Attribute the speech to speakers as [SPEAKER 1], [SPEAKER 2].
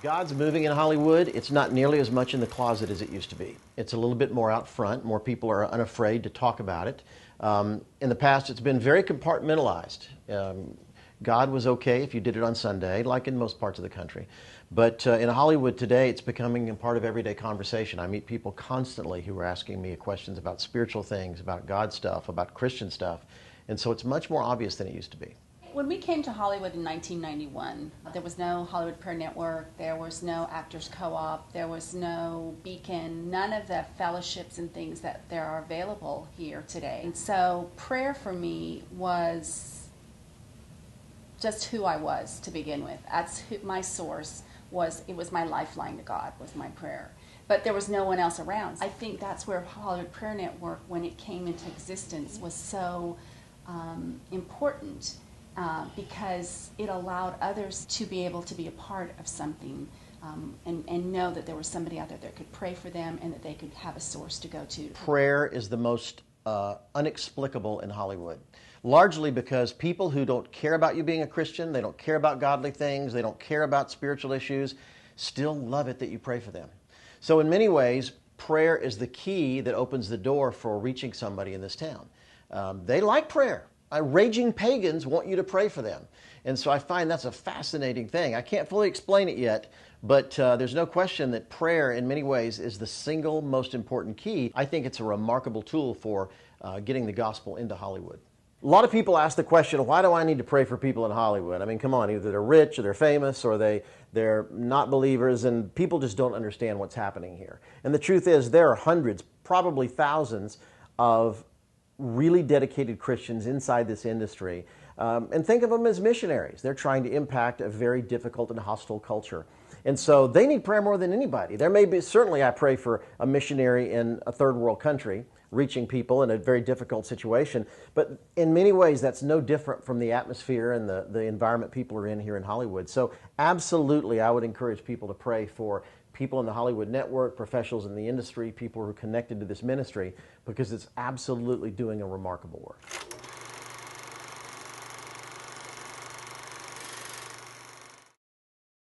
[SPEAKER 1] God's moving in Hollywood. It's not nearly as much in the closet as it used to be. It's a little bit more out front. More people are unafraid to talk about it. In the past, it's been very compartmentalized. God was okay if you did it on Sunday, like in most parts of the country. But in Hollywood today, it's becoming a part of everyday conversation. I meet people constantly who are asking me questions about spiritual things, about God stuff, about Christian stuff. And so it's much more obvious than it used to be.
[SPEAKER 2] When we came to Hollywood in 1991, there was no Hollywood Prayer Network, there was no Actors Co-op, there was no Beacon, none of the fellowships and things that there are available here today. And so prayer for me was just who I was to begin with. That's who my source was. It was my lifeline to God, was my prayer. But there was no one else around. I think that's where Hollywood Prayer Network, when it came into existence, was so important. Because it allowed others to be able to be a part of something and know that there was somebody out there that could pray for them and that they could have a source to go to.
[SPEAKER 1] Prayer is the most inexplicable in Hollywood, largely because people who don't care about you being a Christian, they don't care about godly things, they don't care about spiritual issues, still love it that you pray for them. So in many ways, prayer is the key that opens the door for reaching somebody in this town. They like prayer. Raging pagans want you to pray for them. And so I find that's a fascinating thing. I can't fully explain it yet, but there's no question that prayer in many ways is the single most important key. I think it's a remarkable tool for getting the gospel into Hollywood. A lot of people ask the question, why do I need to pray for people in Hollywood? I mean, come on, either they're rich or they're famous or they're not believers, and people just don't understand what's happening here. And the truth is there are hundreds, probably thousands of really dedicated Christians inside this industry. And think of them as missionaries. They're trying to impact a very difficult and hostile culture. And so they need prayer more than anybody. There may be, certainly I pray for a missionary in a third world country, reaching people in a very difficult situation. But in many ways, that's no different from the atmosphere and the environment people are in here in Hollywood. So absolutely, I would encourage people to pray for people in the Hollywood network, professionals in the industry, people who are connected to this ministry, because it's absolutely doing a remarkable work.